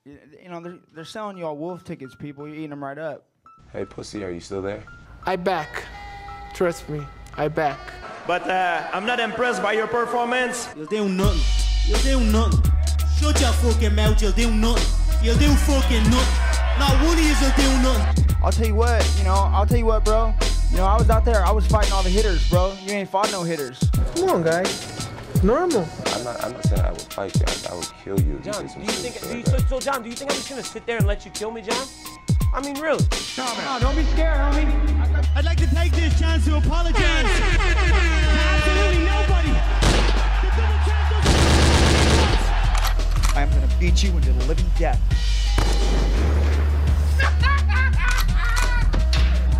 You know, they're selling you all wolf tickets, people. You're eating them right up. Hey, pussy, are you still there? I back. Trust me, I back. But I'm not impressed by your performance. You'll do nothing. You'll do nothing. Shut your fucking mouth, you'll do nothing. You'll do fucking nothing. Not one of you will do nothing. I'll tell you what, bro. You know, I was out there, I was fighting all the hitters, bro. You ain't fought no hitters. Come on, guys. It's normal. I'm not saying I would fight you. I would kill you. John, do you think I'm just gonna sit there and let you kill me, John? I mean, really? No, don't be scared, homie. I'd like to take this chance to apologize to absolutely nobody. The double champ doesn't I'm gonna beat you into the living death.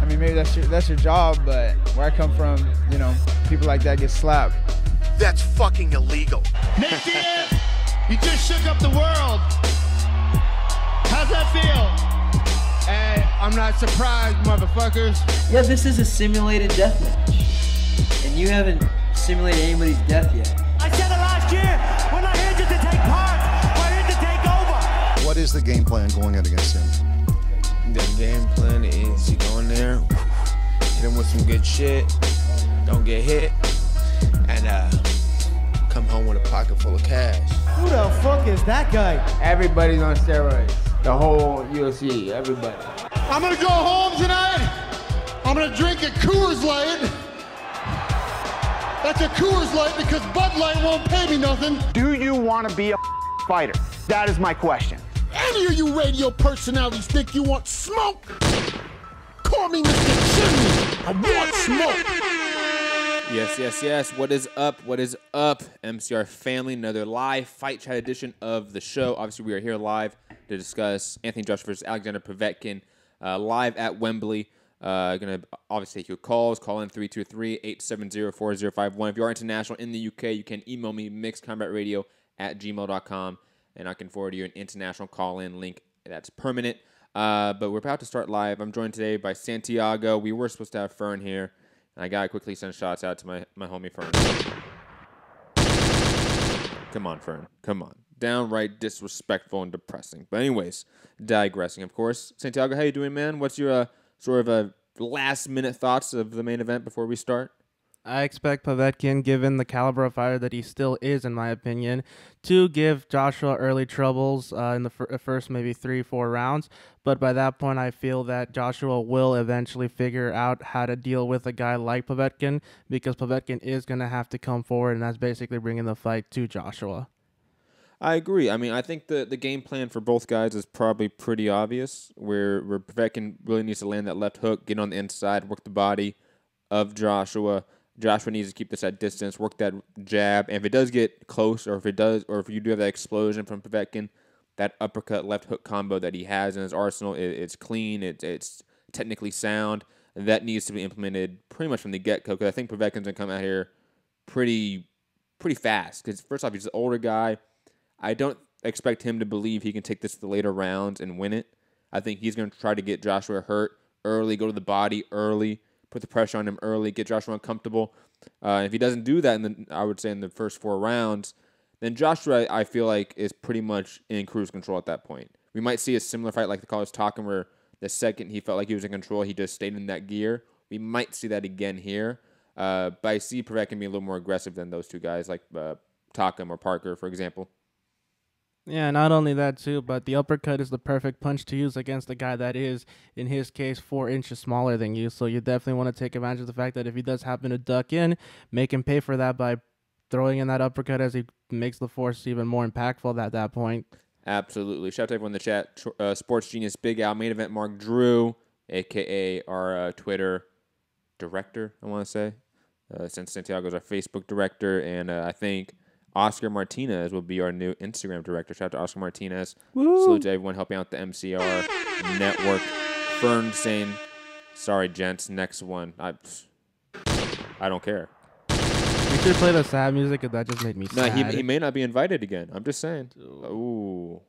I mean, maybe that's your job, but where I come from, you know, people like that get slapped. That's fucking illegal. Nick Diaz, you just shook up the world. How's that feel? Hey, I'm not surprised, motherfuckers. Yeah, this is a simulated death match. And you haven't simulated anybody's death yet. I said it last year. We're not here just to take part. We're here to take over. What is the game plan going in against him? The game plan is you go in there, hit him with some good shit, don't get hit, and come home with a pocket full of cash. Who the fuck is that guy? Everybody's on steroids. The whole UFC, everybody. I'm gonna go home tonight. I'm gonna drink a Coors Light. That's a Coors Light because Bud Light won't pay me nothing. Do you want to be a fighter? That is my question. Any of you radio personalities think you want smoke? Call me Mr. Chimney. I want smoke. Yes. What is up? What is up, MCR family? Another live Fight Chat edition of the show. Obviously, we are here live to discuss Anthony Joshua versus Alexander Povetkin live at Wembley. Going to obviously take your calls. Call in 323-870-4051. If you are international in the UK, you can email me, mixedcombatradio@gmail.com, and I can forward you an international call-in link that's permanent. But we're about to start live. I'm joined today by Santiago. We were supposed to have Fern here, and I got to quickly send shots out to my homie Fern. Come on, Fern. Come on. Downright disrespectful and depressing. But anyways, digressing, of course. Santiago, how you doing, man? What's your sort of last-minute thoughts of the main event before we start? I expect Povetkin, given the caliber of fighter that he still is, in my opinion, to give Joshua early troubles in the first maybe 3-4 rounds. But by that point, I feel that Joshua will eventually figure out how to deal with a guy like Povetkin, because Povetkin is going to have to come forward, and that's basically bringing the fight to Joshua. I agree. I mean, I think the game plan for both guys is probably pretty obvious, where Povetkin really needs to land that left hook, get on the inside, work the body of Joshua. Joshua needs to keep this at distance, work that jab, and if it does get close, or if you do have that explosion from Povetkin, that uppercut left hook combo that he has in his arsenal, it's clean, it's technically sound. That needs to be implemented pretty much from the get-go, because I think Povetkin's gonna come out here pretty fast. Because first off, he's an older guy. I don't expect him to believe he can take this to the later rounds and win it. I think he's going to try to get Joshua hurt early, go to the body early, put the pressure on him early, get Joshua uncomfortable. If he doesn't do that, I would say in the first 4 rounds, then Joshua, I feel like, is pretty much in cruise control at that point. We might see a similar fight like the call was talking, where the second he felt like he was in control, he just stayed in that gear. We might see that again here. But I see Povetkin being a little more aggressive than those two guys, like Takam or Parker, for example. Yeah, not only that too, but the uppercut is the perfect punch to use against a guy that is, in his case, 4 inches smaller than you. So you definitely want to take advantage of the fact that if he does happen to duck in, make him pay for that by throwing in that uppercut, as he makes the force even more impactful at that point. Absolutely. Shout out to everyone in the chat. Sports Genius Big Al, main event Mark Drew, a.k.a. our Twitter director, I want to say. Since Santiago's our Facebook director, and I think Oscar Martinez will be our new Instagram director. Shout out to Oscar Martinez. Woo. Salute to everyone helping out the MCR network. Fern saying, sorry, gents, next one. I don't care. You should play the sad music, because that just made me sad. No, he may not be invited again. I'm just saying. Ooh.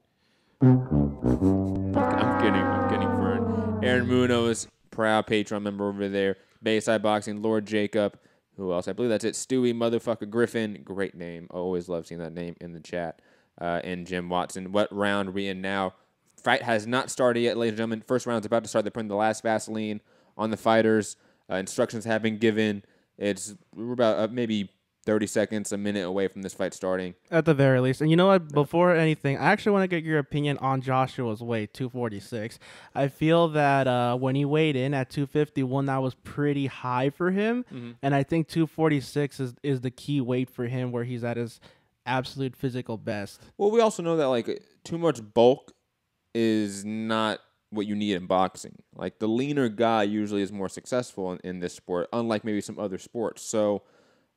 I'm kidding, Fern. Aaron Munoz, proud Patreon member over there. Bayside Boxing, Lord Jacob. Who else? I believe that's it. Stewie motherfucker Griffin. Great name. Always love seeing that name in the chat. and Jim Watson. What round are we in now? Fight has not started yet, ladies and gentlemen. First round's about to start. They're putting the last Vaseline on the fighters. Instructions have been given. We're about maybe 30 seconds, a minute away from this fight starting. At the very least. And you know what? Before anything, I actually want to get your opinion on Joshua's weight, 246. I feel that when he weighed in at 251, that was pretty high for him. Mm-hmm. And I think 246 is the key weight for him where he's at his absolute physical best. Well, we also know that like too much bulk is not what you need in boxing. Like the leaner guy usually is more successful in this sport, unlike maybe some other sports. So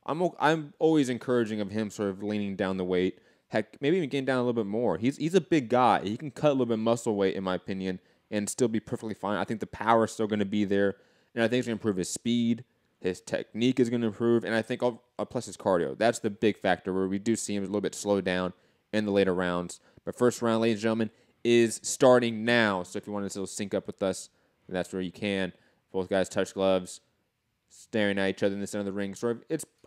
I'm always encouraging of him sort of leaning down the weight. Heck, maybe even getting down a little bit more. He's a big guy. He can cut a little bit of muscle weight, in my opinion, and still be perfectly fine. I think the power is still going to be there, and I think it's going to improve his speed. His technique is going to improve, and I think plus his cardio. That's the big factor where we do see him a little bit slowed down in the later rounds. But first round, ladies and gentlemen, is starting now. So if you want to still sync up with us, that's where you can. Both guys touch gloves, staring at each other in the center of the ring.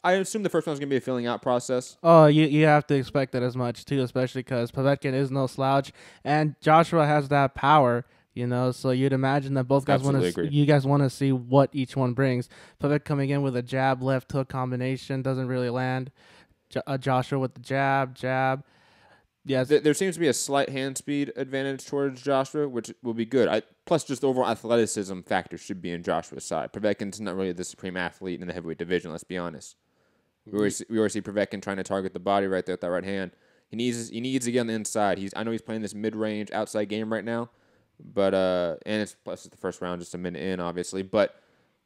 I assume the first one's going to be a filling out process. Oh, you have to expect that as much, too, especially because Povetkin is no slouch, and Joshua has that power, so you'd imagine that both guys you guys want to see what each one brings. Povetkin coming in with a jab, left hook combination, doesn't really land. Joshua with the jab. Yes. There seems to be a slight hand speed advantage towards Joshua, which will be good. Plus, just the overall athleticism factor should be in Joshua's side. Povetkin's not really the supreme athlete in the heavyweight division, let's be honest. We always see Povetkin trying to target the body right there with that right hand. He needs to get on the inside. I know he's playing this mid-range outside game right now, but and it's the first round, just a minute in, obviously. But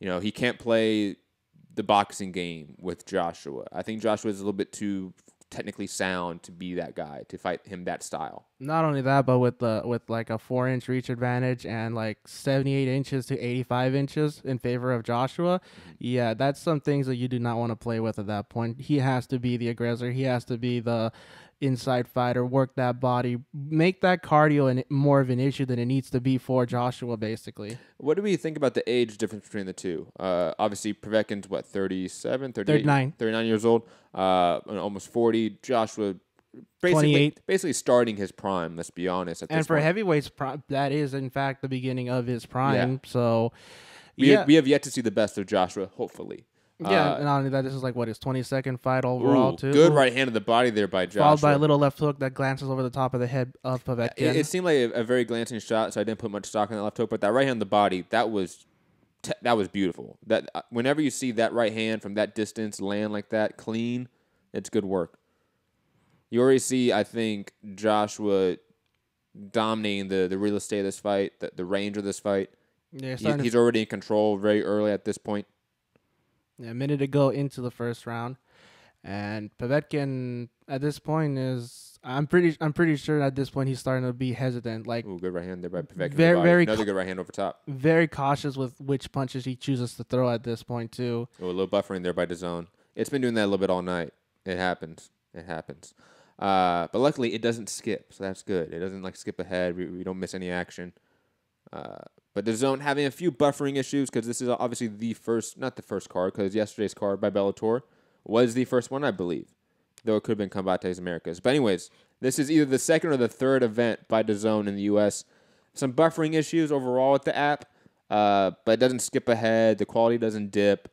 he can't play the boxing game with Joshua. I think Joshua is a little bit too technically sound to be that guy, to fight him that style. Not only that, but with like a 4-inch reach advantage and like 78 inches to 85 inches in favor of Joshua, yeah, that's some things that you do not want to play with at that point. He has to be the aggressor. He has to be the inside fighter, work that body, make that cardio more of an issue than it needs to be for Joshua, basically. What do we think about the age difference between the two? Obviously, Povetkin's, 39 years old, almost 40. Joshua, basically starting his prime, let's be honest. And for heavyweights, that is, in fact, the beginning of his prime. Yeah. So, we have yet to see the best of Joshua, hopefully. Yeah, and not only that, this is like his 22nd fight overall, too. Good right hand to the body there by Joshua. Followed by a little left hook that glances over the top of the head of Povetkin. It seemed like a very glancing shot, so I didn't put much stock in that left hook. But that right hand on the body, that was beautiful. Whenever you see that right hand from that distance land like that, clean, it's good work. You already see, I think, Joshua dominating the real estate of this fight, the range of this fight. Yeah, he's already in control very early at this point. A minute to go into the first round, and Povetkin at this point I'm pretty sure at this point he's starting to be hesitant. Like, good right hand there by Povetkin. Another good right hand over top. Very cautious with which punches he chooses to throw at this point too. A little buffering there by DAZN. It's been doing that a little bit all night. It happens. But luckily it doesn't skip, so that's good. It doesn't skip ahead. We don't miss any action. But DAZN having a few buffering issues because this is obviously not the first card, because yesterday's card by Bellator was the first one, I believe, though it could have been Combates Americas. But anyways, this is either the second or the third event by DAZN in the U.S. Some buffering issues overall with the app, but it doesn't skip ahead. The quality doesn't dip.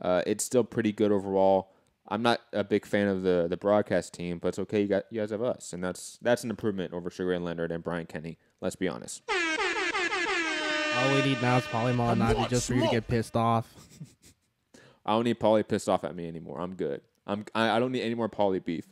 It's still pretty good overall. I'm not a big fan of the broadcast team, but it's okay. You guys have us, and that's an improvement over Sugar Ray Leonard and Brian Kenny. Let's be honest. All we need now is Paulie Malignaggi just for you to get pissed off. I don't need Paulie pissed off at me anymore. I'm good. I don't need any more Paulie beef.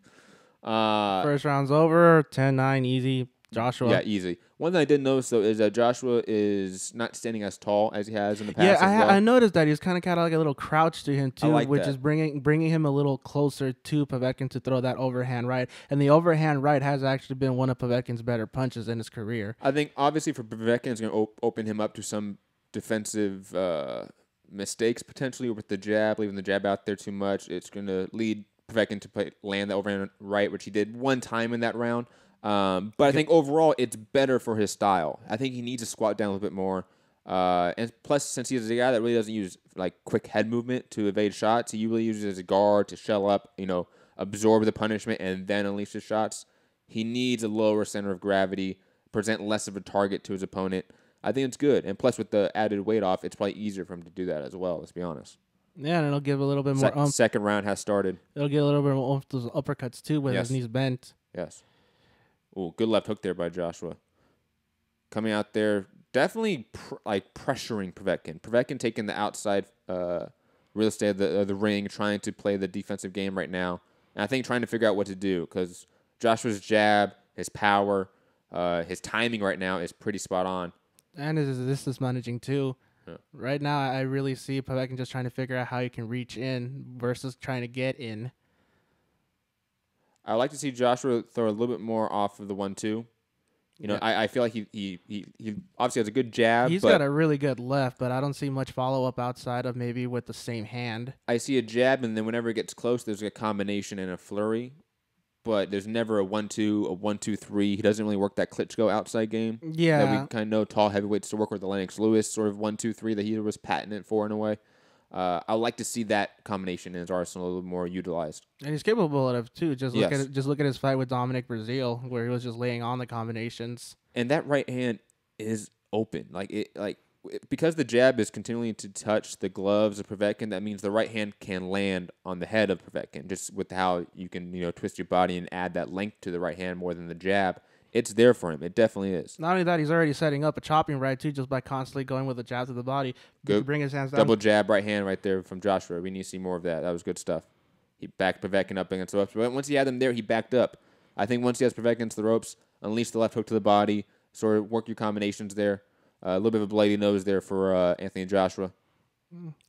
First round's over. 10-9, easy. Joshua. Yeah, easy. One thing I did notice, though, is that Joshua is not standing as tall as he has in the past. Yeah, I noticed that. He's kind of like a little crouch to him, too, which is bringing him a little closer to Povetkin to throw that overhand right. And the overhand right has actually been one of Povetkin's better punches in his career. I think, obviously, for Povetkin, it's going to open him up to some defensive mistakes, potentially, with the jab, leaving the jab out there too much. It's going to lead Povetkin to land the overhand right, which he did one time in that round. But I think overall it's better for his style. I think he needs to squat down a little bit more. And plus, since he's a guy that really doesn't use quick head movement to evade shots, he really uses it as a guard to shell up, absorb the punishment and then unleash his shots. He needs a lower center of gravity, present less of a target to his opponent. I think it's good. And plus, with the added weight off, it's probably easier for him to do that as well, let's be honest. Yeah, and it'll give a little bit more Second round has started. It'll get a little bit more oomph to those uppercuts, too, with his knees bent. Yes. Ooh, good left hook there by Joshua. Coming out there, definitely pressuring Povetkin. Povetkin taking the outside real estate of the ring, trying to play the defensive game right now. And I think trying to figure out what to do because Joshua's jab, his power, his timing right now is pretty spot on. And his distance managing, too. Yeah. Right now, I really see Povetkin just trying to figure out how he can reach in versus trying to get in. I like to see Joshua throw a little bit more off of the 1-2. You know, I feel like he obviously has a good jab. He's got a really good left, but I don't see much follow-up outside of maybe with the same hand. I see a jab, and then whenever it gets close, there's a combination and a flurry. But there's never a 1-2, a 1-2-3. He doesn't really work that Klitschko outside game. Yeah. That we kind of know tall heavyweights to work with the Lennox Lewis sort of 1-2-3 that he was patented for in a way. I like to see that combination in his arsenal a little more utilized. And he's capable of it too. Just look at his fight with Dominic Brazil, where he was just laying on the combinations. And that right hand is open, because the jab is continuing to touch the gloves of Povetkin. That means the right hand can land on the head of Povetkin, just with how you can twist your body and add that length to the right hand more than the jab. It's there for him. It definitely is. Not only that, he's already setting up a chopping right, too, just by constantly going with a jab to the body. Good. Bring his hands down. Double jab, right hand right there from Joshua. We need to see more of that. That was good stuff. He backed Povetkin up against the ropes. But once he had him there, he backed up. I think once he has Povetkin against the ropes, unleash the left hook to the body, sort of work your combinations there. A little bit of a bloody nose there for Anthony Joshua.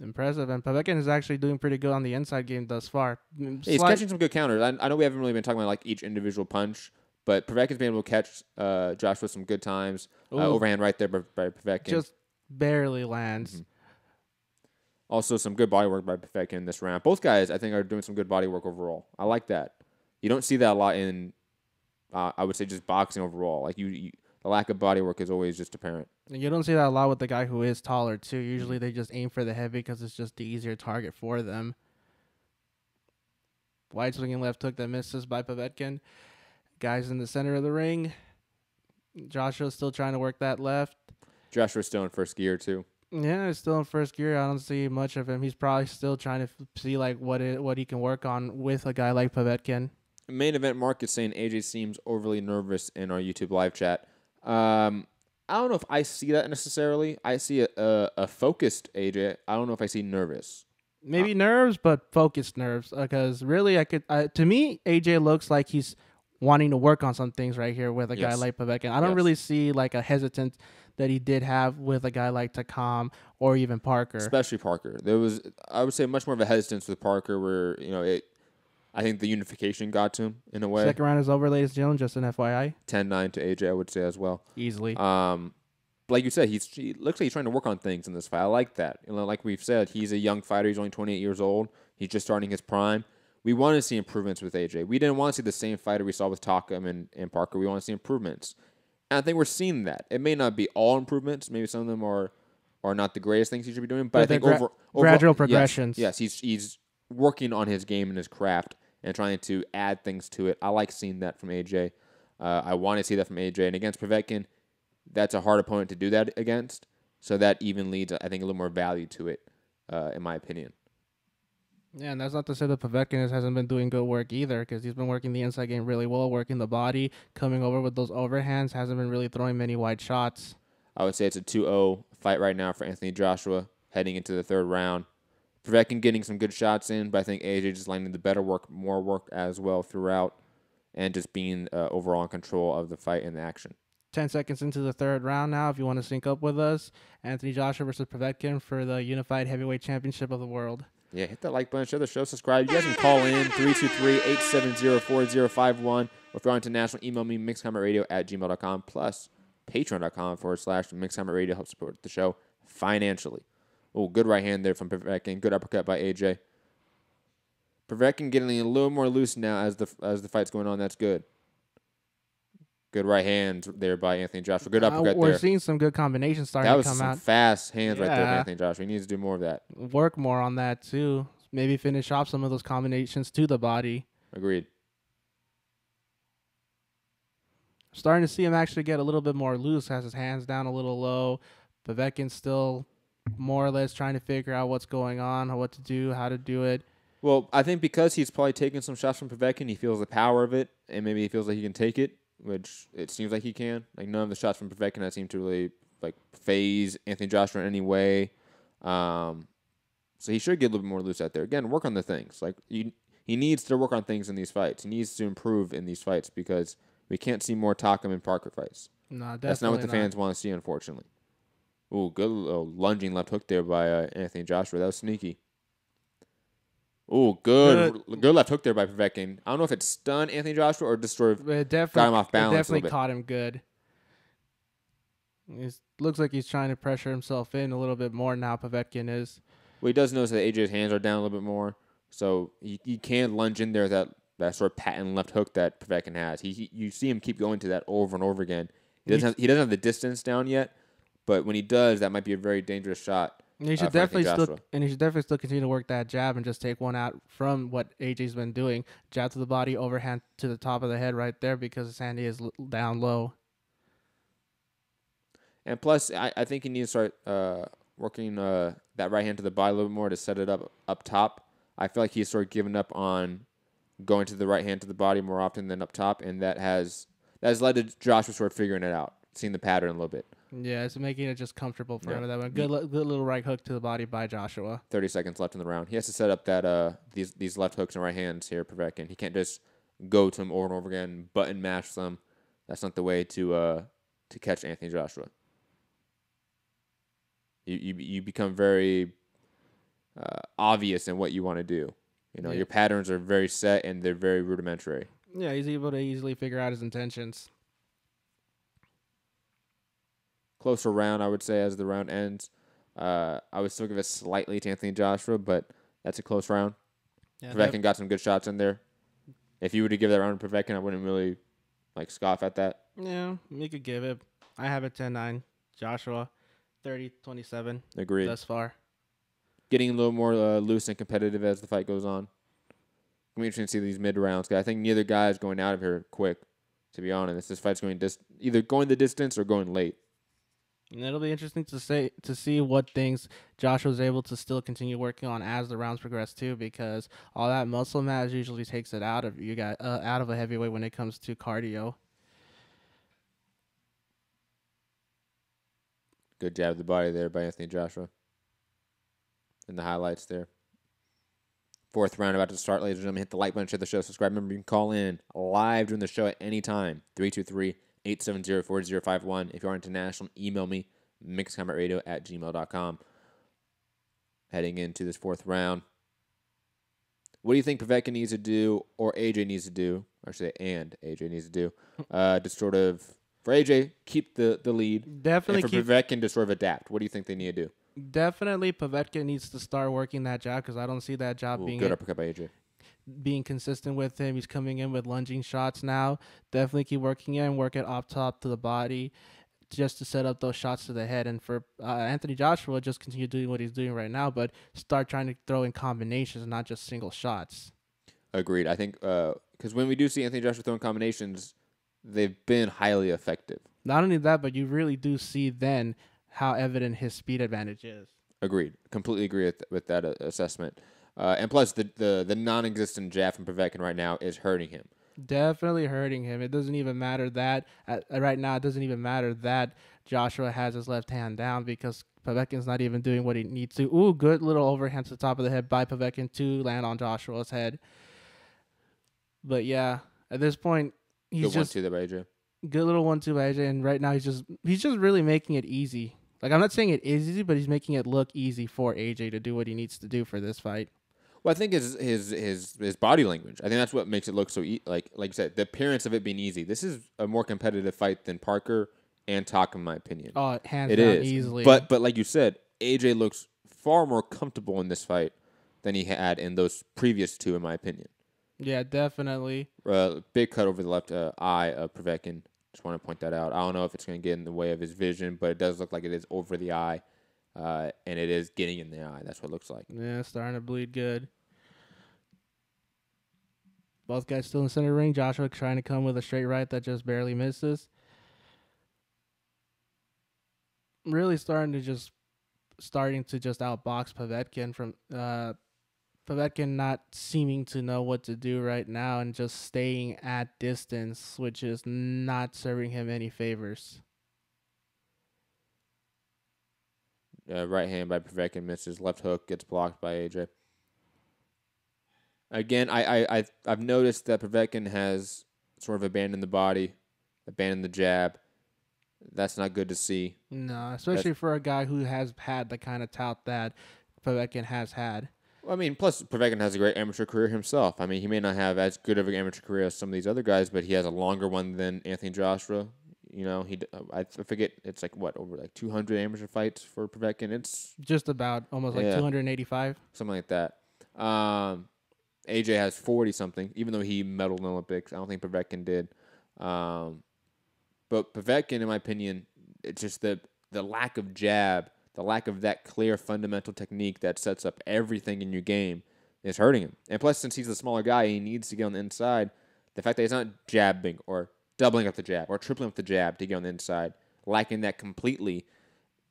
Impressive. And Povetkin is actually doing pretty good on the inside game thus far. He's catching some good counters. I know we haven't really been talking about each individual punch, but Povetkin's been able to catch Joshua some good times. Overhand right there by Povetkin. Just barely lands. Mm-hmm. Also, some good body work by Povetkin in this round. Both guys, I think, are doing some good body work overall. I like that. You don't see that a lot in, I would say, just boxing overall. The lack of body work is always just apparent. You don't see that a lot with the guy who is taller, too. Usually they just aim for the heavy because it's just the easier target for them. Wide swinging left hook that misses by Povetkin. Guys in the center of the ring. Joshua's still trying to work that left. Joshua's still in first gear, too. Yeah, he's still in first gear. I don't see much of him. He's probably still trying to see what he can work on with a guy like Povetkin. Main event Mark is saying AJ seems overly nervous in our YouTube live chat. I don't know if I see that necessarily. I see a focused AJ. I don't know if I see nervous. Maybe nerves, but focused nerves. Because really, to me, AJ looks like he's wanting to work on some things right here with a guy like Povetkin. I don't really see a hesitance that he did have with a guy like Takam or even Parker. Especially Parker. There was, I would say, much more of a hesitance with Parker where, I think the unification got to him in a way. Second round is over, ladies and gentlemen, just an FYI. 10-9 to AJ, I would say as well. Easily. Like you said, he looks like he's trying to work on things in this fight. I like that. Like we've said, he's a young fighter. He's only 28 years old. He's just starting his prime. We want to see improvements with AJ. We didn't want to see the same fighter we saw with Takam and Parker. We want to see improvements. And I think we're seeing that. It may not be all improvements. Maybe some of them are not the greatest things he should be doing. But I think gradual progressions. Yes, he's working on his game and his craft and trying to add things to it. I like seeing that from AJ. I want to see that from AJ. And against Povetkin, that's a hard opponent to do that against. So that even leads, I think, a little more value to it, in my opinion. Yeah, and that's not to say that Povetkin hasn't been doing good work either, because he's been working the inside game really well, working the body, coming over with those overhands, hasn't been really throwing many wide shots. I would say it's a 2-0 fight right now for Anthony Joshua heading into the third round. Povetkin getting some good shots in, but I think AJ just landing the better work, more work as well throughout, and just being overall in control of the fight and the action. 10 seconds into the third round now, if you want to sync up with us. Anthony Joshua versus Povetkin for the Unified Heavyweight Championship of the world. Yeah, hit that like button, share the show, subscribe. You guys can call in 323-870-4051. Or if you're on international, email me, mixedcombatradio@gmail.com, plus patreon.com/mixedcombatradio help support the show financially. Oh, good right hand there from Povetkin. Good uppercut by AJ. Povetkin getting a little more loose now as the fight's going on. That's good. Good right hand there by Anthony Joshua. Good uppercut there. We're seeing some good combinations starting to come out. That was some fast hands right there from Anthony Joshua. He needs to do more of that. Work more on that, too. Maybe finish off some of those combinations to the body. Agreed. Starting to see him actually get a little bit more loose, has his hands down a little low. Povetkin's still more or less trying to figure out what's going on, what to do, how to do it. Well, I think because he's probably taking some shots from Povetkin, he feels the power of it, and maybe he feels like he can take it, which it seems like he can. Like, none of the shots from Povetkin that seem to really phase Anthony Joshua in any way. So he should get a little bit more loose out there. Again, work on the things. He needs to work on things in these fights. He needs to improve in these fights because we can't see more Takam and Parker fights. No, definitely That's not what the fans want to see, unfortunately. Ooh, good lunging left hook there by Anthony Joshua. That was sneaky. Ooh, good left hook there by Povetkin. I don't know if it stunned Anthony Joshua or just sort of got him off balance. It definitely caught him good. It looks like he's trying to pressure himself in a little bit more now, Povetkin is. Well, he does notice that AJ's hands are down a little bit more, so he can lunge in there with that sort of patent left hook that Povetkin has. You see him keep going to that over and over again. He doesn't have the distance down yet, but when he does, that might be a very dangerous shot. And he should definitely still continue to work that jab and just take one out from what AJ's been doing. Jab to the body, overhand to the top of the head right there because Sandy is down low. And plus, I think he needs to start working that right hand to the body a little bit more to set it up top. I feel like he's sort of given up on going to the right hand to the body more often than up top, and that has led to Joshua sort of figuring it out, seeing the pattern a little bit. Yeah, it's making it just comfortable for him. That one. Good little right hook to the body by Joshua. 30 seconds left in the round. He has to set up that these left hooks and right hands here, Povetkin. He can't just go to him over and over again, button mash them. That's not the way to catch Anthony Joshua. You become very obvious in what you want to do. Your patterns are very set and they're very rudimentary. Yeah, he's able to easily figure out his intentions. Closer round, I would say, as the round ends. I would still give it slightly to Anthony Joshua, but that's a close round. Yeah, Povetkin got some good shots in there. If you were to give that round to Povetkin, I wouldn't really scoff at that. Yeah, you could give it. I have it 10-9. Joshua, 30-27. Agreed. Thus far. Getting a little more loose and competitive as the fight goes on. It's going to be interesting to see these mid-rounds. I think neither guy is going out of here quick, to be honest. This fight's going either going the distance or going late. And it'll be interesting to see what things Joshua's able to still continue working on as the rounds progress too, because all that muscle mass usually takes it out of out of a heavyweight when it comes to cardio. Good jab of the body there by Anthony Joshua. In the highlights there. Fourth round about to start, ladies and gentlemen. Hit the like button, share the show, subscribe. Remember, you can call in live during the show at any time. 323-870-4051. If you are international, email me, mixedcombatradio@gmail.com. Heading into this fourth round. What do you think Povetkin needs to do, or AJ needs to do, or should I say, and AJ needs to do, to sort of, for AJ, keep the lead, definitely, and for Povetkin to sort of adapt? What do you think they need to do? Definitely, Povetkin needs to start working that jab because I don't see that jab being good uppercut by AJ. Being consistent with him. He's coming in with lunging shots now. Definitely keep working it and work it up top to the body just to set up those shots to the head. And for Anthony Joshua, just continue doing what he's doing right now, but start trying to throw in combinations, not just single shots. Agreed. I think because when we do see Anthony Joshua throwing combinations, they've been highly effective. Not only that, but you really do see then how evident his speed advantage is. Agreed. Completely agree with that assessment. And plus, the non-existent jab from Povetkin right now is hurting him. Definitely hurting him. It doesn't even matter that right now. It doesn't even matter that Joshua has his left hand down because Povetkin's not even doing what he needs to. Ooh, good little overhand to the top of the head by Povetkin to land on Joshua's head. But yeah, at this point, he's good just 1-2 there by AJ. Good little 1-2 by AJ, and right now he's just really making it easy. Like, I'm not saying it is easy, but he's making it look easy for AJ to do what he needs to do for this fight. Well, I think his body language. I think that's what makes it look so like you said, the appearance of it being easy. This is a more competitive fight than Parker and Takam, in my opinion. Oh, hands down, easily. But like you said, AJ looks far more comfortable in this fight than he had in those previous two, in my opinion. Yeah, definitely. Big cut over the left eye of Povetkin. Just want to point that out. I don't know if it's going to get in the way of his vision, but it does look like it is over the eye. And it is getting in the eye. That's what it looks like. Yeah, it's starting to bleed good. Both guys still in the center ring. Joshua trying to come with a straight right that just barely misses. Really starting to just outbox Povetkin from Povetkin not seeming to know what to do right now and just staying at distance, which is not serving him any favors. Right hand by Povetkin misses. Left hook gets blocked by AJ. Again, I've noticed that Povetkin has sort of abandoned the body, abandoned the jab. That's not good to see. No, especially for a guy who has had the kind of tout that Povetkin has had. Well, I mean, plus Povetkin has a great amateur career himself. I mean, he may not have as good of an amateur career as some of these other guys, but he has a longer one than Anthony Joshua. You know, I forget, it's like, what, over like 200 amateur fights for Povetkin? It's just about almost like 285. Something like that. AJ has 40-something, even though he medaled in the Olympics. I don't think Povetkin did. But Povetkin, in my opinion, it's just the lack of jab, the lack of that clear fundamental technique that sets up everything in your game is hurting him. And plus, since he's a smaller guy, he needs to get on the inside. The fact that he's not jabbing or doubling up the jab or tripling up the jab to get on the inside, lacking that completely,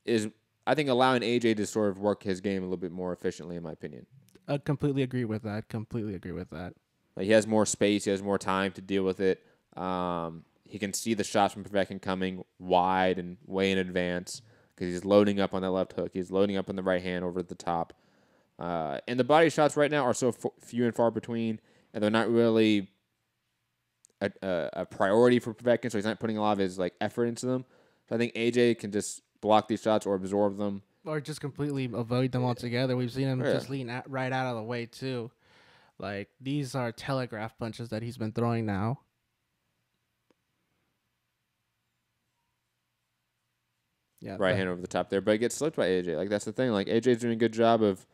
is, I think, allowing AJ to sort of work his game a little bit more efficiently, in my opinion. I completely agree with that. Like, he has more space. He has more time to deal with it. He can see the shots from Povetkin coming wide and way in advance because he's loading up on that left hook. He's loading up on the right hand over the top. And the body shots right now are so few and far between, and they're not really a priority for Povetkin, so he's not putting a lot of his effort into them. So I think AJ can just block these shots or absorb them. Or just completely avoid them altogether. We've seen him just lean right out of the way, too. Like, these are telegraph punches that he's been throwing now. Yeah, right hand over the top there, but it gets slipped by AJ. Like, that's the thing. Like, AJ's doing a good job of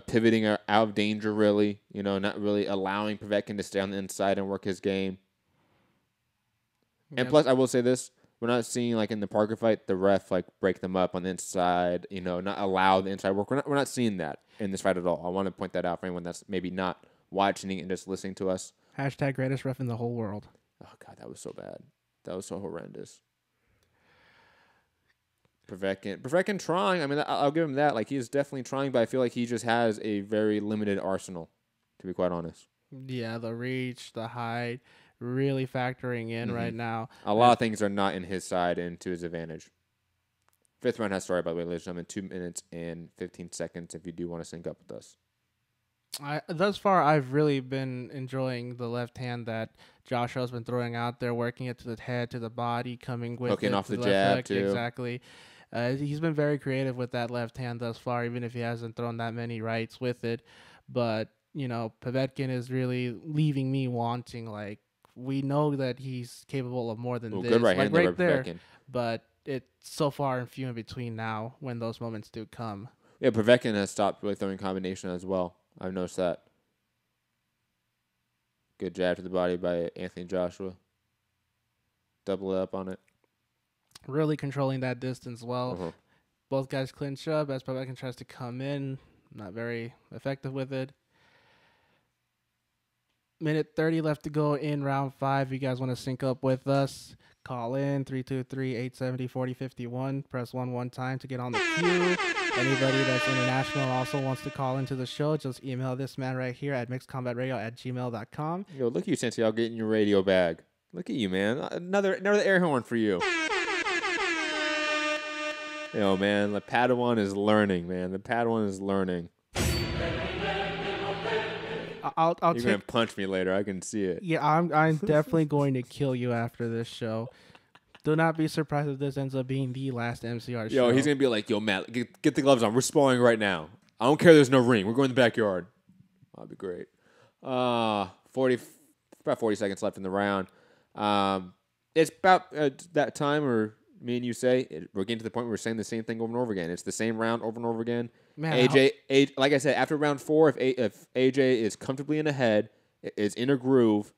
pivoting out of danger, really. You know, not really allowing Povetkin to stay on the inside and work his game. And plus, I will say this. We're not seeing, like, in the Parker fight, the ref, break them up on the inside, you know, not allow the inside work. We're not seeing that in this fight at all. I want to point that out for anyone that's maybe not watching and just listening to us. # greatest ref in the whole world. Oh, God, that was so bad. That was so horrendous. Povetkin trying. I mean, I'll give him that. Like, he is definitely trying, but I feel like he just has a very limited arsenal, to be quite honest. Yeah, the reach, the height, really factoring in right now. A lot of things are not in his side and to his advantage. Fifth round has started, by the way, ladies and gentlemen. 2 minutes and 15 seconds if you do want to sync up with us. Thus far, I've really been enjoying the left hand that Joshua's been throwing out there, working it to the head, to the body, coming with hooking it, off to the jab, hook. too. Exactly. He's been very creative with that left hand thus far, even if he hasn't thrown that many rights with it. But, you know, Povetkin is really leaving me wanting. Like, we know that he's capable of more than this. Good right hand there, Povetkin. But it's so far and few in between now when those moments do come. Yeah, Povetkin has stopped really throwing combination as well. I've noticed that. Good jab to the body by Anthony Joshua. Double up on it. Really controlling that distance well. Both guys clinch up as Povetkin tries to come in. Not very effective with it. Minute 30 left to go in round 5. If you guys want to sync up with us, call in 323-870-4051. Press 1 one time to get on the queue. Anybody that's international also wants to call into the show, just email this man right here at mixedcombatradio@gmail.com. Yo, look at you, Santiago, getting your radio bag. Look at you, man. Another air horn for you. Yo, man, the Padawan is learning, man. The Padawan is learning. You're going to punch me later. I can see it. Yeah, I'm definitely going to kill you after this show. Do not be surprised if this ends up being the last MCR show. Yo, he's going to be like, yo, Matt, get the gloves on. We're sparring right now. I don't care there's no ring. We're going to the backyard. That'd be great. About 40 seconds left in the round. It's about that time where me and you say, we're getting to the point where we're saying the same thing over and over again. It's the same round over and over again. Man, AJ, like I said, after round 4, if AJ is comfortably in the head, is in a groove,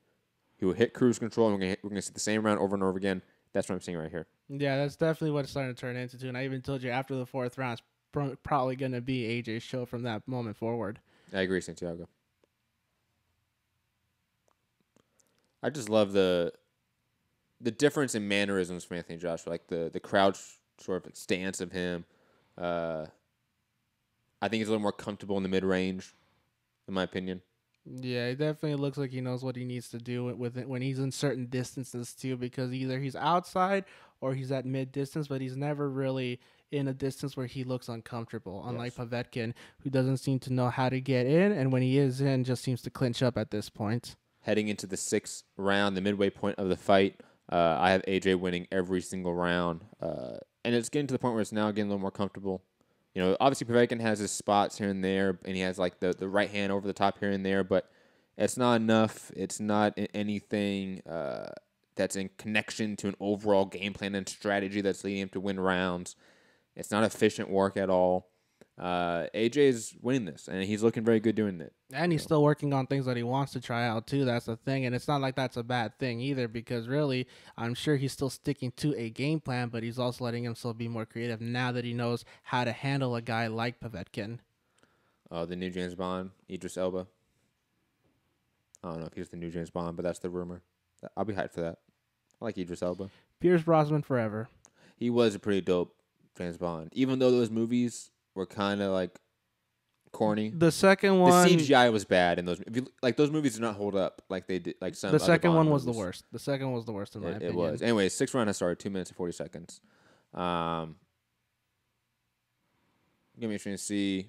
he will hit cruise control, and we're gonna see the same round over and over again. That's what I'm seeing right here. Yeah, that's definitely what it's starting to turn into, too. And I even told you after the 4th round, it's probably going to be AJ's show from that moment forward. I agree, Santiago. I just love the difference in mannerisms from Anthony Joshua, like the crouch sort of stance of him. I think he's a little more comfortable in the mid range, in my opinion. Yeah, it definitely looks like he knows what he needs to do with it when he's in certain distances too, because either he's outside or he's at mid distance, but he's never really in a distance where he looks uncomfortable. Unlike Povetkin, who doesn't seem to know how to get in, and when he is in, just seems to clinch up at this point. Heading into the 6th round, the midway point of the fight, I have AJ winning every single round, and it's getting to the point where it's now getting a little more comfortable. You know, obviously Povetkin has his spots here and there, and he has like the right hand over the top here and there, but it's not enough. It's not anything that's in connection to an overall game plan and strategy that's leading him to win rounds. It's not efficient work at all. AJ is winning this, and he's looking very good doing it. And he's still working on things that he wants to try out too. That's the thing, and it's not like that's a bad thing either, because really, I'm sure he's still sticking to a game plan, but he's also letting himself be more creative now that he knows how to handle a guy like Povetkin. Oh, the new James Bond, Idris Elba. I don't know if he's the new James Bond, but that's the rumor. I'll be hyped for that. I like Idris Elba. Pierce Brosnan forever. He was a pretty dope James Bond, even though those movies were kind of like corny. The second one, the CGI was bad in those. Those movies do not hold up like they did. Like some. The second one was the worst. The second was the worst in my opinion. It was. Anyway, 6th round has started. 2 minutes and 40 seconds. Gonna be interesting to see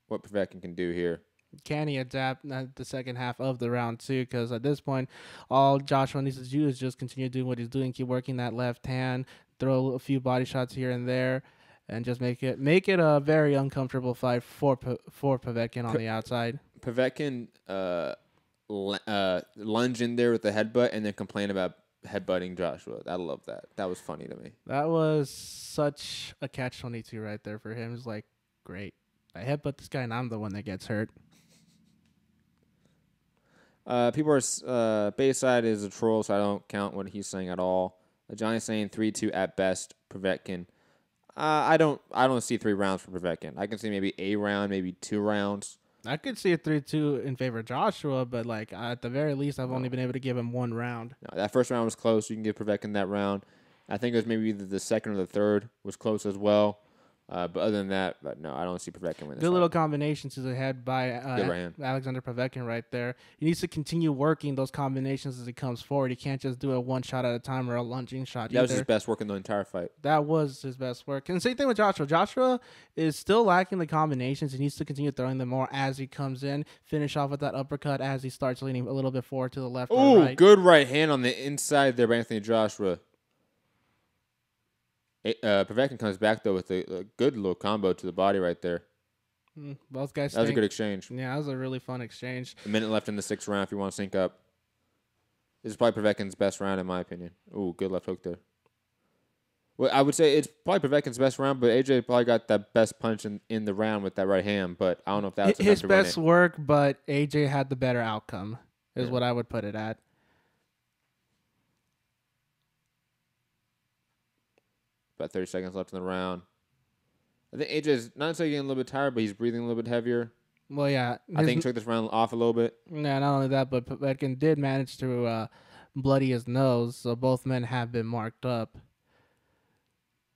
what Povetkin can do here. Can he adapt the second half of the round too? Because at this point, all Joshua needs to do is just continue doing what he's doing, keep working that left hand, throw a few body shots here and there, and just make it a very uncomfortable fight for Povetkin on the outside. Povetkin lunge in there with the headbutt and then complain about headbutting Joshua. I love that. That was funny to me. That was such a catch-22 right there for him. It's like, great. I headbutt this guy and I'm the one that gets hurt. People are Bayside is a troll, so I don't count what he's saying at all. Johnny's saying 3-2 at best. Povetkin. I don't see 3 rounds for Povetkin. I can see maybe a round, maybe 2 rounds. I could see a 3-2 in favor of Joshua, but like at the very least, I've only been able to give him 1 round. No, that first round was close. You can give Povetkin that round. I think it was maybe either the second or the third was close as well. But other than that, no, I don't see Povetkin win this. Good little combinations to the head by right Alexander Povetkin right there. He needs to continue working those combinations as he comes forward. He can't just do it 1 shot at a time or a lunging shot. That was his best work in the entire fight. That was his best work. And same thing with Joshua. Joshua is still lacking the combinations. He needs to continue throwing them more as he comes in. Finish off with that uppercut as he starts leaning a little bit forward to the left or right. Good right hand on the inside there by Anthony Joshua. Povetkin comes back, though, with a good little combo to the body right there. Both guys. That was a good exchange. Yeah, that was a really fun exchange. A minute left in the 6th round if you want to sync up. This is probably Povetkin's best round, in my opinion. Ooh, good left hook there. Well, I would say it's probably Povetkin's best round, but AJ probably got that best punch in the round with that right hand, but I don't know if that's his best work, but AJ had the better outcome, is what I would put it at. About 30 seconds left in the round. I think AJ's not necessarily getting a little bit tired, but he's breathing a little bit heavier. Well, yeah. I think he took this round off a little bit. Yeah, not only that, but Povetkin did manage to bloody his nose, so both men have been marked up.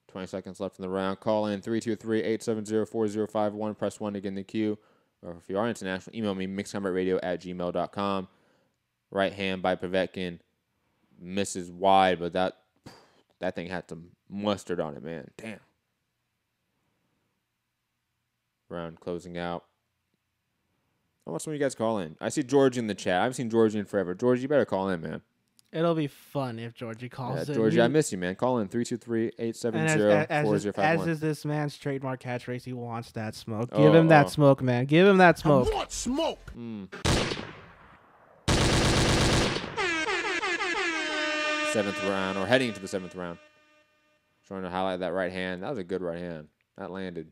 20 seconds left in the round. Call in 323-870-4051. Press 1 to get in the queue. Or if you are international, email me, mixcombatradio@gmail.com. Right hand by Povetkin. Misses wide, but that thing had some mustard on it, man. Damn. Round closing out. I want some of you guys to call in. I see George in the chat. I haven't seen Georgie in forever. George, you better call in, man. It'll be fun if Georgie calls in. Georgie, I miss you, man. Call in 323-870-4051. As is this man's trademark catchphrase, he wants that smoke. Give him that smoke, man. Give him that smoke. I want smoke. 7th round, or heading into the 7th round. Trying to highlight that right hand. That was a good right hand. That landed.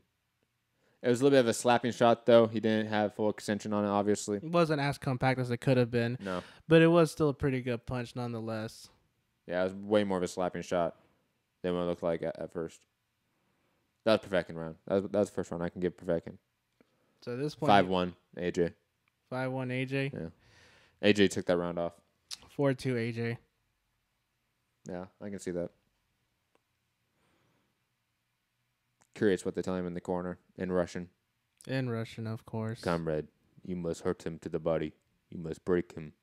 It was a little bit of a slapping shot, though. He didn't have full extension on it, obviously. It wasn't as compact as it could have been. No. But it was still a pretty good punch nonetheless. Yeah, it was way more of a slapping shot than what it looked like at first. That was Povetkin round. That was the first round I can give Povetkin. So at this point... 5-1, AJ. 5-1, AJ? Yeah. AJ took that round off. 4-2 AJ. Yeah, I can see that. Curious what they tell him in the corner in Russian. In Russian, of course. Comrade, you must hurt him to the body. You must break him.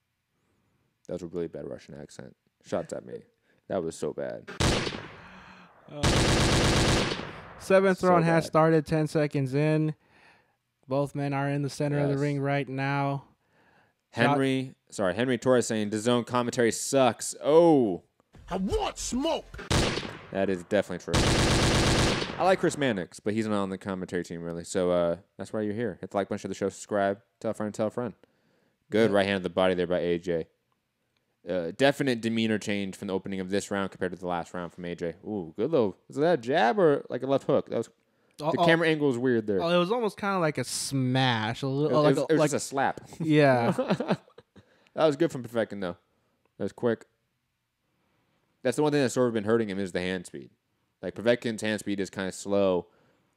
That was a really bad Russian accent. Shots at me. That was so bad. Seventh So round has bad. started, 10 seconds in. Both men are in the center of the Yes. ring right now. Henry Torres saying the zone commentary sucks. Oh, I want smoke. that is definitely true. I like Chris Mannix, but he's not on the commentary team really. So that's why you're here. Hit the like button, share the show, subscribe, tell a friend, tell a friend. Good right hand of the body there by AJ. Definite demeanor change from the opening of this round compared to the last round from AJ. Ooh, good little. Was that a jab or like a left hook? That was the camera angle was weird there. Oh, it was almost kind of like a smash. A It little, was like just a slap. Yeah. That was good from Povetkin, though. That was quick. That's the one thing that's sort of been hurting him is the hand speed. Like, Povetkin's hand speed is kind of slow,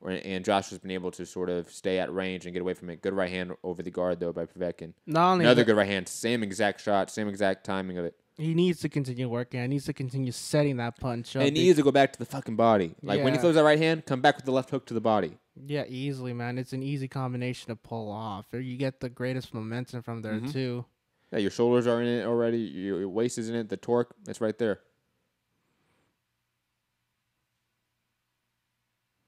and Josh has been able to sort of stay at range and get away from it. Good right hand over the guard, though, by Povetkin. Not only Another that- good right hand. Same exact shot, same exact timing of it. He needs to continue working. He needs to continue setting that punch up. And he needs to go back to the fucking body. Like, when he Yeah. throws that right hand, come back with the left hook to the body. Yeah, easily, man. It's an easy combination to pull off. You get the greatest momentum from there, Mhm. too. Yeah, your shoulders are in it already. Your waist is in it. The torque, it's right there.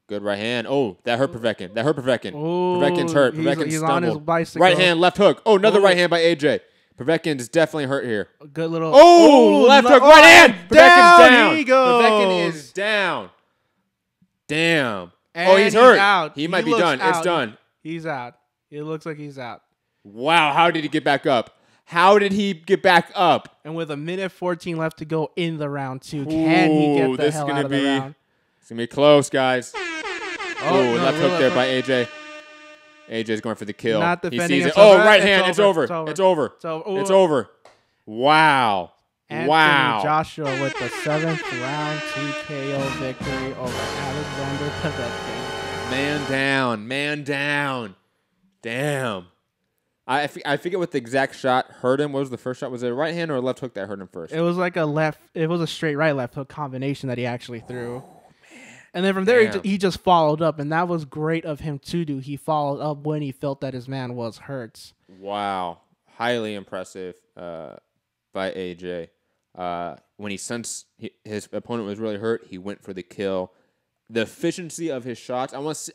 Good right hand. Oh, that hurt Povetkin. That hurt Povetkin. Povetkin's hurt. Povetkin he's stumbled. on his bicycle. Right hand, left hook. Oh, another Ooh. right hand by AJ. Povetkin is definitely hurt here. Good little. Oh, left hook, right hand. Povetkin's down. He goes. Povetkin is down. Damn. And oh, he's hurt. Out. He might be looks done. It's out. done. He's out. It looks like he's out. Wow. How did he get back up? How did he get back up? And with 1:14 left to go in the round 2, can he get the this hell gonna out of be, the round? It's going to be close, guys. Oh, no, left hook there left by AJ. AJ's going for the kill. Not He defending sees it. himself. Oh, right It's hand. over. It's over. It's over. It's over. It's over. It's over. Wow. Anthony Wow. Joshua with the 7th round TKO victory over Alexander Povetkin. Man down. Man down. Damn. I forget what the exact shot hurt him. What was the first shot? Was it a right hand or a left hook that hurt him first? It was like it was a straight right left hook combination that he actually threw. And then from there, he just followed up, and that was great of him to do. He followed up when he felt that his man was hurt. Wow. Highly impressive by AJ. When he sensed his opponent was really hurt, he went for the kill. The efficiency of his shots,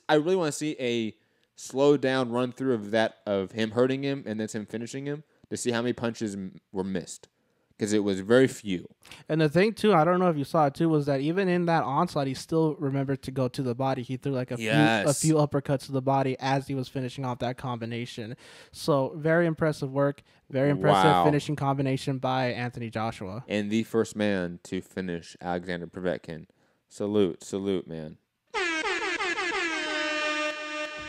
I really want to see a slow down run through of him hurting him and then him finishing him to see how many punches were missed. Because it was very few. And the thing, too, I don't know if you saw it, too, was that even in that onslaught, he still remembered to go to the body. He threw like a few uppercuts to the body as he was finishing off that combination. So very impressive work. Very impressive finishing combination by Anthony Joshua. And the first man to finish Alexander Povetkin. Salute, man.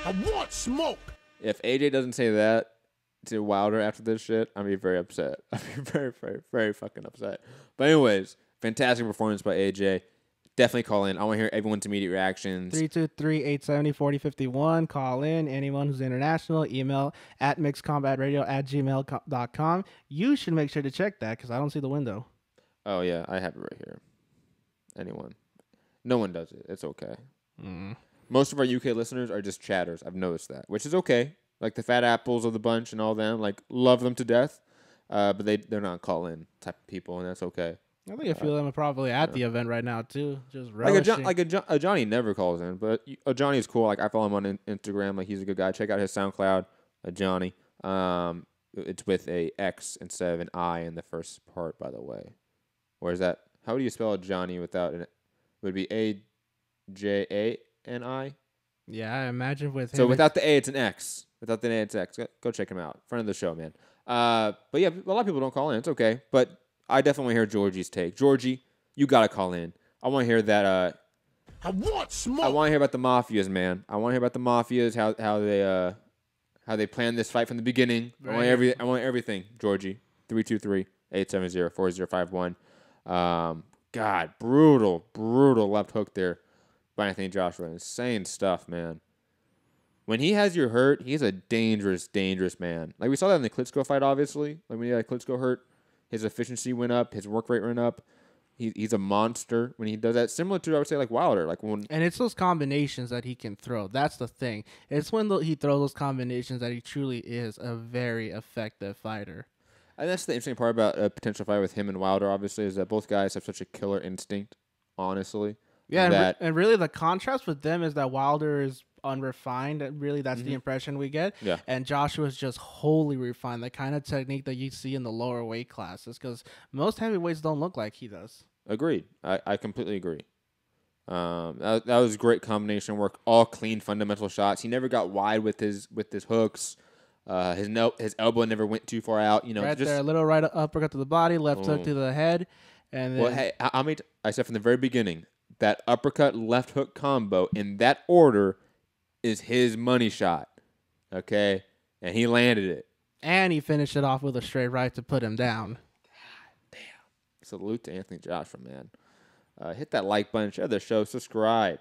I want smoke. If AJ doesn't say that to Wilder after this shit, I'm going to be very upset. I'll be very, very, very fucking upset. But anyways, fantastic performance by AJ. Definitely call in. I want to hear everyone's immediate reactions. 323-870-4051. Call in. Anyone who's international, email at mixedcombatradio@gmail.com. You should make sure to check that because I don't see the window. Oh, yeah. I have it right here. Anyone. No one does it. It's okay. Most of our UK listeners are just chatters. I've noticed that, which is okay. Like the fat apples of the bunch and all them. Like, love them to death. But they're not call-in type of people, and that's okay. I think a few of them are probably at the event right now, too. Just relishing. Like a Johnny never calls in, but a Johnny is cool. Like, I follow him on Instagram. Like, he's a good guy. Check out his SoundCloud, a Johnny. It's with a X instead of an I in the first part, by the way. Or is that, how would you spell a Johnny without an, would it be A-J-A-N-I? Yeah, I imagine with him. So without the A, it's an X. Without the A, it's X. Go check him out. Friend of the show, man. But yeah, a lot of people don't call in. It's okay. But I definitely want to hear Georgie's take. Georgie, you got to call in. I want to hear that. I want smoke. I want to hear about the Mafias, man. I want to hear about the Mafias, how they planned this fight from the beginning. I want everything, Georgie. 323-870-4051. God, brutal left hook there by Anthony Joshua. Insane stuff, man. When he has you hurt, he's a dangerous man. Like, we saw that in the Klitschko fight, obviously. Like, when he had Klitschko hurt, His efficiency went up. His work rate went up. He's a monster when he does that. Similar to, I would say, like Wilder. And it's those combinations that he can throw. That's the thing. It's when he throws those combinations that he truly is a very effective fighter. And that's the interesting part about a potential fight with him and Wilder, obviously, is that both guys have such a killer instinct, honestly. Yeah, and really the contrast with them is that Wilder is unrefined. Really, that's the impression we get. Yeah. And Joshua's just wholly refined, the kind of technique that you see in the lower weight classes, because most heavyweights don't look like he does. Agreed. I completely agree. That was great combination work. All clean fundamental shots. He never got wide with his hooks. His elbow never went too far out. Right there, a little right uppercut to the body, left hook to the head, and then. Well, hey, I said from the very beginning that uppercut left hook combo in that order is his money shot. Okay, and he landed it. And he finished it off with a straight right to put him down. God damn! Salute to Anthony Joshua, man. Hit that like button, share the show, subscribe.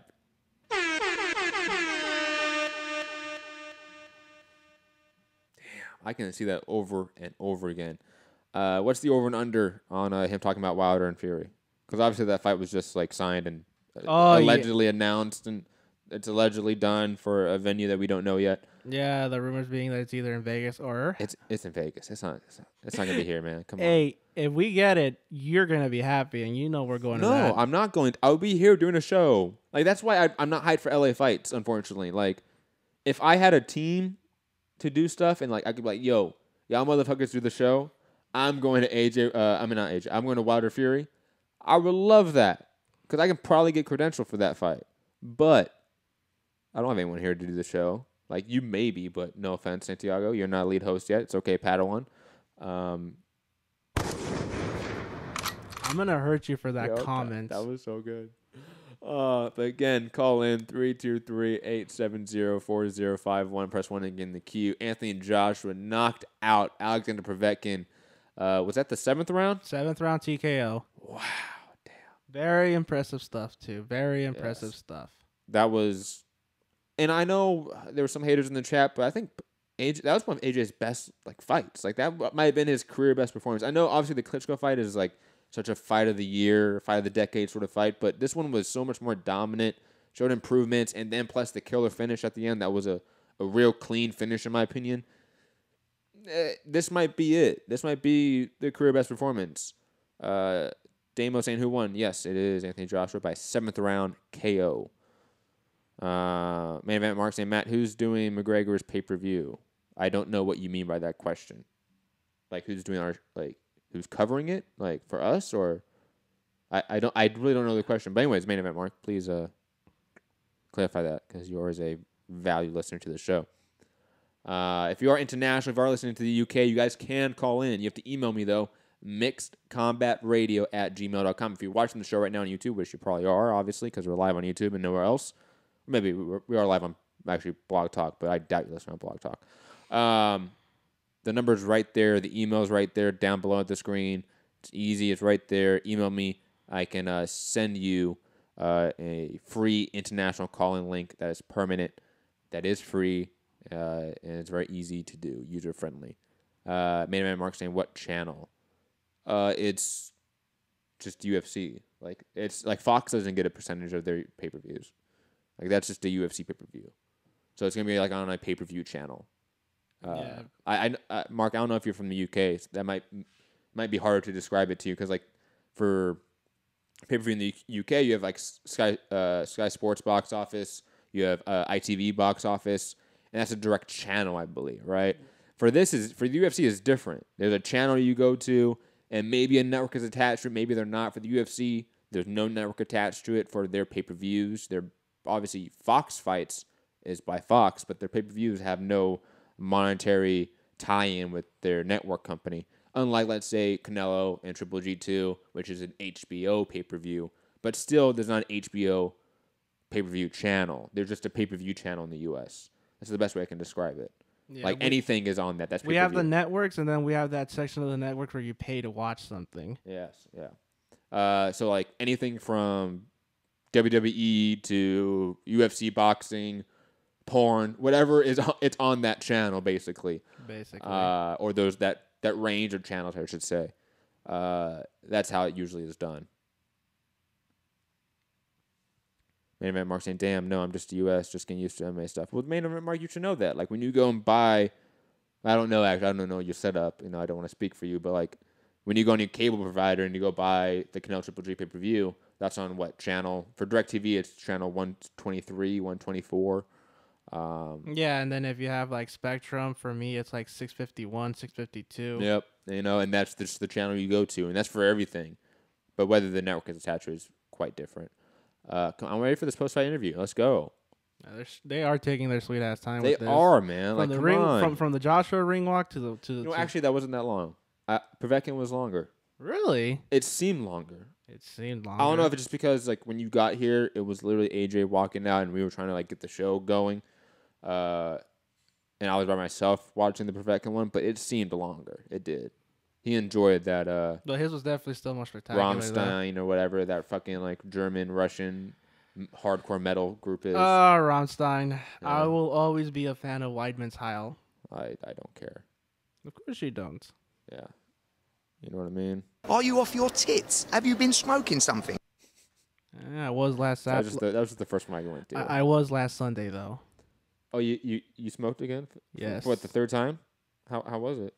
I can see that over and over again. What's the over and under on him talking about Wilder and Fury? Because obviously that fight was just like signed and allegedly announced, and it's allegedly done for a venue that we don't know yet. Yeah, the rumors being that it's either in Vegas or it's in Vegas. It's not gonna be here, man. Come on. Hey, if we get it, you're gonna be happy, and you know we're going. No, to that. I'm not going. I'll be here doing a show. Like that's why I'm not hyped for LA fights. Unfortunately, like if I had a team to do stuff and like I could be like, yo, y'all motherfuckers do the show. I'm going to AJ. Not AJ. I'm going to Wilder Fury. I would love that because I can probably get credential for that fight. But I don't have anyone here to do the show. Like you maybe, but no offense, Santiago, you're not a lead host yet. It's okay, Padawan. I'm gonna hurt you for that comment. That was so good. But again, call in 323-870-4051. Press 1 again the queue. Anthony Joshua knocked out Alexander Povetkin. Was that the 7th round? 7th round TKO. Wow, damn. Very impressive stuff too. Very impressive stuff. That was, and I know there were some haters in the chat, but I think that was one of AJ's best like fights. Like that might have been his career best performance. I know obviously the Klitschko fight is like such a fight of the year, fight of the decade sort of fight. But this one was so much more dominant, showed improvements, and then plus the killer finish at the end. That was a real clean finish, in my opinion. This might be it. This might be the career best performance. Damo saying who won? Yes, it is Anthony Joshua by 7th round KO. Main event Mark saying, Matt, who's doing McGregor's pay-per-view? I don't know what you mean by that question. Like who's doing who's covering it, like for us, or I really don't know the question. But anyways, main event, Mark, please clarify that because you're always a valued listener to the show. If you are international, if you are listening to the UK, you guys can call in. You have to email me though, mixedcombatradio@gmail.com. If you're watching the show right now on YouTube, which you probably are, obviously, because we're live on YouTube and nowhere else. Maybe we are live on actually Blog Talk, but I doubt you listen on Blog Talk. The number's right there. The email's right there down below at the screen. It's easy. It's right there. Email me. I can send you a free international call-in link that is permanent, that is free, and it's very easy to do, user-friendly. Main event Mark saying, what channel? It's just UFC. Like it's like Fox doesn't get a percentage of their pay-per-views. Like that's just a UFC pay-per-view. So it's gonna be like on a pay-per-view channel. I Mark, I don't know if you're from the UK. So that might be harder to describe it to you because like for pay-per-view in the UK, you have like Sky Sports box office, you have ITV box office, and that's a direct channel, I believe, right? For the UFC is different. There's a channel you go to, and maybe a network is attached to it. Maybe they're not. For the UFC, there's no network attached to it for their pay-per-views. They're obviously Fox fights is by Fox, but their pay-per-views have no monetary tie-in with their network company. Unlike, let's say, Canelo and Triple G2, which is an HBO pay-per-view, but still there's not an HBO pay-per-view channel. There's just a pay-per-view channel in the U.S. That's the best way I can describe it. Yeah, anything is on that. That's we have the networks, and then we have that section of the network where you pay to watch something. Yes, yeah. So like anything from WWE to UFC boxing, porn, whatever it's on that channel, basically. Basically. Or those that range of channels, I should say. That's how it usually is done. Main event Mark saying, damn, no, I'm just US, just getting used to MMA stuff. Well, main event Mark, you should know that. Like, when you go and buy, I don't know, actually, I don't know your setup. You know, I don't want to speak for you, but, like, when you go on your cable provider and you go buy the Canelo Triple G pay-per-view, that's on what channel? For DirecTV, it's channel 123, 124. Yeah, and then if you have, like, Spectrum, for me, it's, like, 651, 652. Yep, you know, and that's just the channel you go to, and that's for everything. But whether the network is attached to is quite different. I'm ready for this post-fight interview. Let's go. They are taking their sweet ass time. They with this. are, man. From like, the come ring, on. from the Joshua ring walk to the You know, actually, that wasn't that long. Povetkin was longer. Really? It seemed longer. It seemed longer. I don't know if it's just because, like, when you got here, it was literally AJ walking out, and we were trying to, like, get the show going. And I was by myself watching the Povetkin one, but it seemed longer. It did. He enjoyed that. But his was definitely still more spectacular. Rammstein or whatever that fucking, like, German, Russian hardcore metal group is. Rammstein. Yeah. I will always be a fan of Weidman's Heil. I don't care. Of course you don't. Yeah. You know what I mean? Are you off your tits? Have you been smoking something? Yeah, I was last Saturday. That was just the first one I went to. I was last Sunday, though. Oh, you smoked again? Yes. For what, the third time? How was it?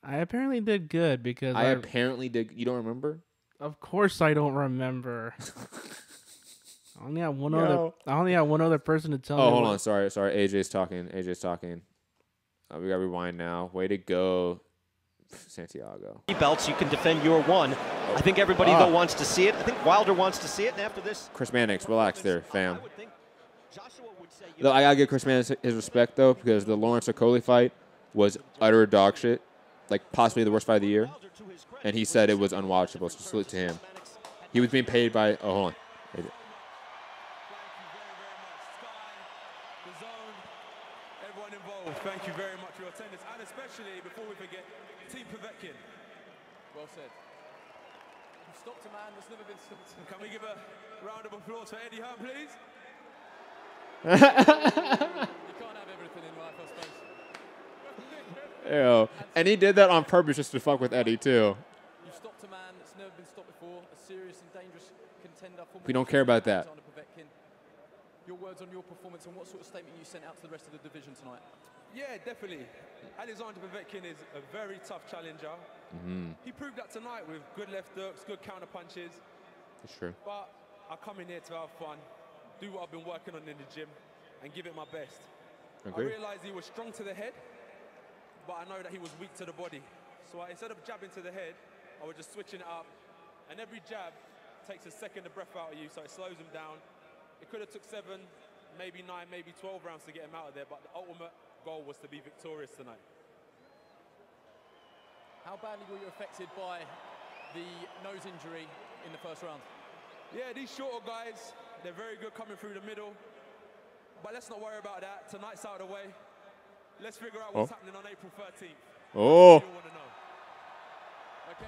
I apparently did good because I apparently did. You don't remember? Of course I don't remember. I only had one other person to tell me. Oh, hold on. Sorry. AJ's talking. We got to rewind now. Way to go, Santiago. Belts, you can defend your one. I think everybody, though, wants to see it. I think Wilder wants to see it, and after this... Chris Mannix, relax there, fam. Though I got to give Chris Mannix his respect, though, because the Lawrence Okoli fight was utter dog shit. Like, possibly the worst fight of the year. And he said it was unwatchable, so salute to him. He was being paid by... Oh, hold on. Thank you very much for your attendance, and especially, before we forget, Team Povetkin. Well said. You've stopped a man that's never been stopped. Can we give a round of applause for Eddie Hearn, please? You can't have everything in life, I suppose. Ew. And he did that on purpose just to fuck with Eddie, too. You've stopped a man that's never been stopped before, a serious and dangerous contender. We don't care about that. Your words on your performance and what sort of statement you sent out to the rest of the division tonight? Yeah, definitely. Alexander Povetkin is a very tough challenger. Mm-hmm. He proved that tonight with good left hooks, good counter punches. That's true. But I come in here to have fun, do what I've been working on in the gym, and give it my best. Agreed. I realized he was strong to the head, but I know that he was weak to the body. So instead of jabbing to the head, I was just switching it up. And every jab takes a second of breath out of you, so it slows him down. It could have took 7, maybe 9, maybe 12 rounds to get him out of there, but the ultimate goal was to be victorious tonight. How badly were you affected by the nose injury in the first round? Yeah, these shorter guys, they're very good coming through the middle. But let's not worry about that. Tonight's out of the way. Let's figure out what's happening on April 13th. Oh. Okay,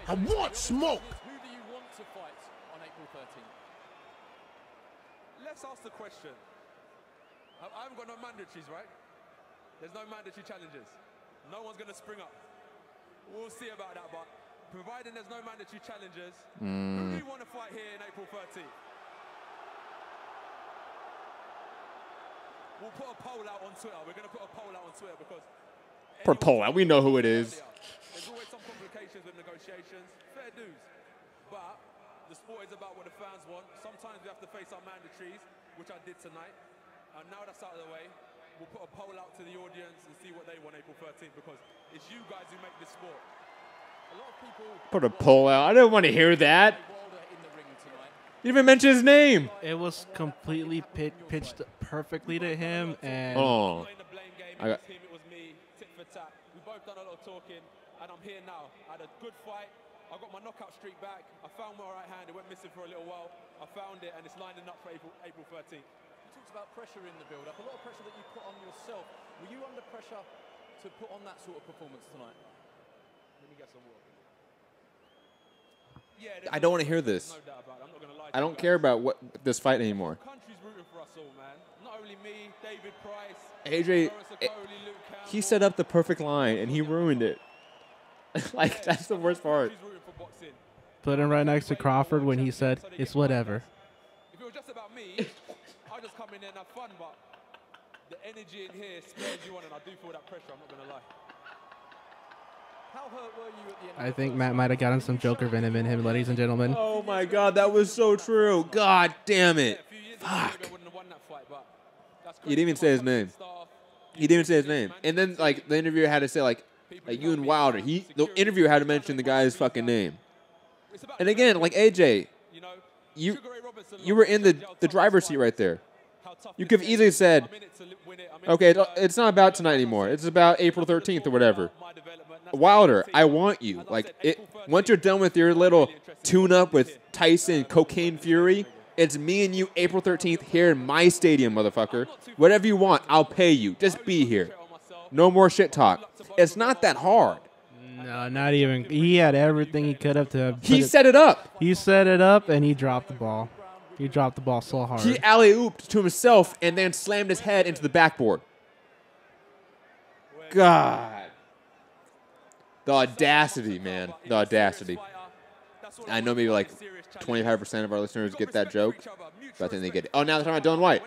I want smoke. Who do you want to fight on April 13th? Let's ask the question. I haven't got no mandatories, right? There's no mandatory challenges. No one's going to spring up. We'll see about that, but providing there's no mandatory challenges, who do you want to fight here in April 13th? We'll put a poll out on Twitter. We're going to put a poll out on Twitter because... Put a poll out. We know who it is. There's always some complications with negotiations. Fair dues. But the sport is about what the fans want. Sometimes we have to face our mandatories, which I did tonight. And now that's out of the way, we'll put a poll out to the audience and see what they want April 13th, because it's you guys who make this sport. A lot of people... Put a poll out. I didn't want to hear that. You didn't even mention his name. It was completely pitched perfectly to him, and... Oh. It was me, tit for tat. We both done a lot of talking, and I'm here now. I had a good fight. I got my knockout streak back. I found my right hand. It went missing for a little while. I found it, and it's lining up for April 13th. About pressure in the build-up, a lot of pressure that you put on yourself. Were you under pressure to put on that sort of performance tonight? Let me get some water. Yeah, I don't want to hear this. No doubt about it. I'm not going to lie to I don't care about this fight anymore. The country's rooting for us all, man. Not only me, David Price, AJ, he set up the perfect line, and he ruined it. Like, that's the worst part. Put him right next to Crawford when he said, "It's whatever." If it was just about me, I'll just come in there and have fun, but the energy in here spurs you on, and I do feel that pressure, I'm not going to lie. How hurt were you at the end? I think Matt might have gotten some Joker venom in him, ladies and gentlemen. Oh my God, that was so true. God damn it. Fuck. He didn't even say his name. He didn't even say his name. And then, like, the interviewer had to say, like you and Wilder. The interviewer had to mention the guy's fucking name. And again, like, AJ, you were in the driver's seat right there. You could have easily said, okay, it's not about tonight anymore. It's about April 13th or whatever. Wilder, I want you. Like, once you're done with your little tune-up with Tyson, Cocaine Fury, it's me and you April 13th here in my stadium, motherfucker. Whatever you want, I'll pay you. Just be here. No more shit talk. It's not that hard. No, not even. He had everything he could have to. He set it up. He set it up, and he dropped the ball. He dropped the ball so hard. He alley-ooped to himself and then slammed his head into the backboard. God. The audacity, man. The audacity. I know maybe like 25% of our listeners get that joke, but I think they get it. Oh, now they're talking about Dylan White.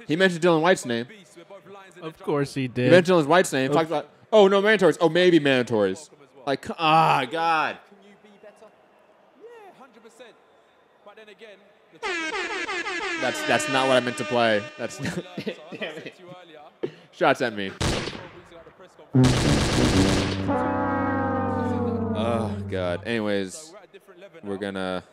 He mentioned Dylan White's name. Of course he did. He mentioned Dylan White's name. Talked about, oh, no mandatories. Oh, maybe mandatories. Like, God. Can you be better? Yeah, 100%. But then again, That's not what I meant to play. That's not, damn it. Shots at me. Oh, God. Anyways, we're going to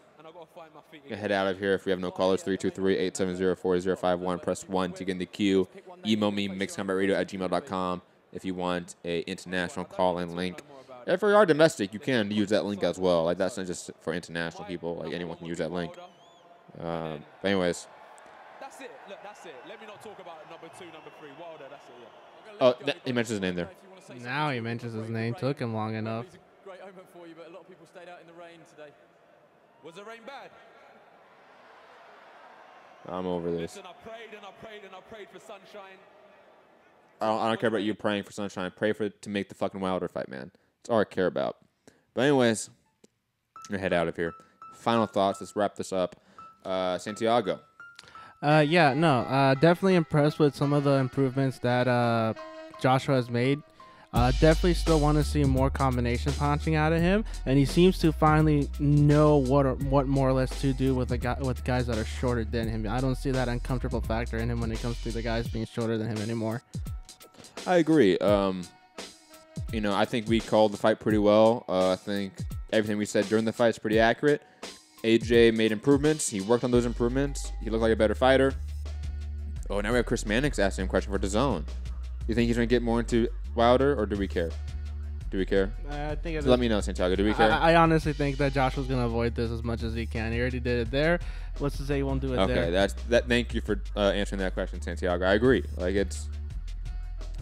head out of here. If we have no callers, 323-870-4051. Press 1 to get in the queue. Email me, mixcombatradio@gmail.com if you want a international call-in link. If you are domestic, you can use that link as well. Like, that's not just for international people. Like, anyone can use that link. But anyways. That's it. Look, that's it. Let me not talk about number 2, number 3. Wilder, that's it, yeah. Oh, he mentions his name there. Now he mentions his name. Took him long enough. It was a great omen for you, but a lot of people stayed out in the rain today. Was the rain bad? I'm over this. Listen, I prayed and I prayed and I prayed for sunshine. I don't care about you praying for sunshine. Pray for it to make the fucking Wilder fight, man. That's all I care about. But anyways, I'm going to head out of here. Final thoughts. Let's wrap this up. Santiago. Definitely impressed with some of the improvements that Joshua has made. Definitely still want to see more combination punching out of him, and he seems to finally know what more or less to do with guys that are shorter than him. I don't see that uncomfortable factor in him when it comes to the guys being shorter than him anymore. I agree. I think we called the fight pretty well. I think everything we said during the fight is pretty accurate. AJ made improvements. He worked on those improvements. He looked like a better fighter. Oh, now we have Chris Mannix asking him a question for DAZN. You think he's going to get more into Wilder, or do we care? Do we care? I think. Let me know, Santiago. Do we care? I honestly think that Joshua's going to avoid this as much as he can. He already did it there. What's to say he won't do it there? Okay, thank you for answering that question, Santiago. I agree. Like, it's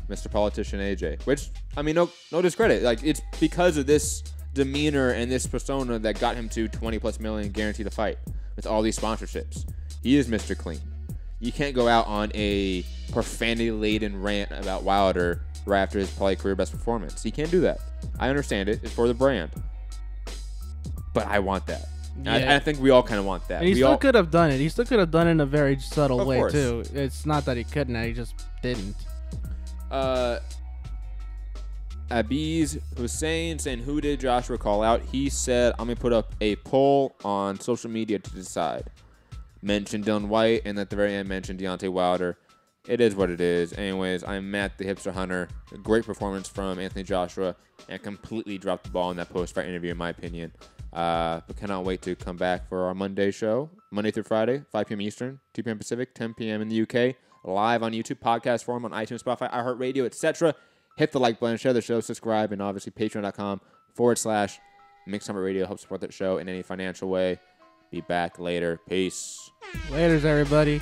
Mr. Politician AJ, which, I mean, no discredit. Like, it's because of this demeanor and this persona that got him to 20+ million guaranteed to fight with all these sponsorships. He is Mr. Clean. You can't go out on a profanity-laden rant about Wilder right after his probably career best performance. He can't do that. I understand it. It's for the brand. But I want that. Yeah. I think we all kind of want that. And he still could have done it. He still could have done it in a very subtle way, too. It's not that he couldn't. He just didn't. Abiz Hussein saying, who did Joshua call out? He said, I'm going to put up a poll on social media to decide. Mentioned Dylan White, and at the very end mentioned Deontay Wilder. It is what it is. Anyways, I'm Matt the Hipster Hunter. A great performance from Anthony Joshua, and completely dropped the ball in that post-fight interview, in my opinion. But cannot wait to come back for our Monday show, Monday through Friday, 5 p.m. Eastern, 2 p.m. Pacific, 10 p.m. in the UK, live on YouTube, podcast form on iTunes, Spotify, iHeartRadio, etc. Hit the like button, share the show, subscribe, and obviously patreon.com/MixSummerRadio. Help support that show in any financial way. Be back later. Peace. Laters, everybody.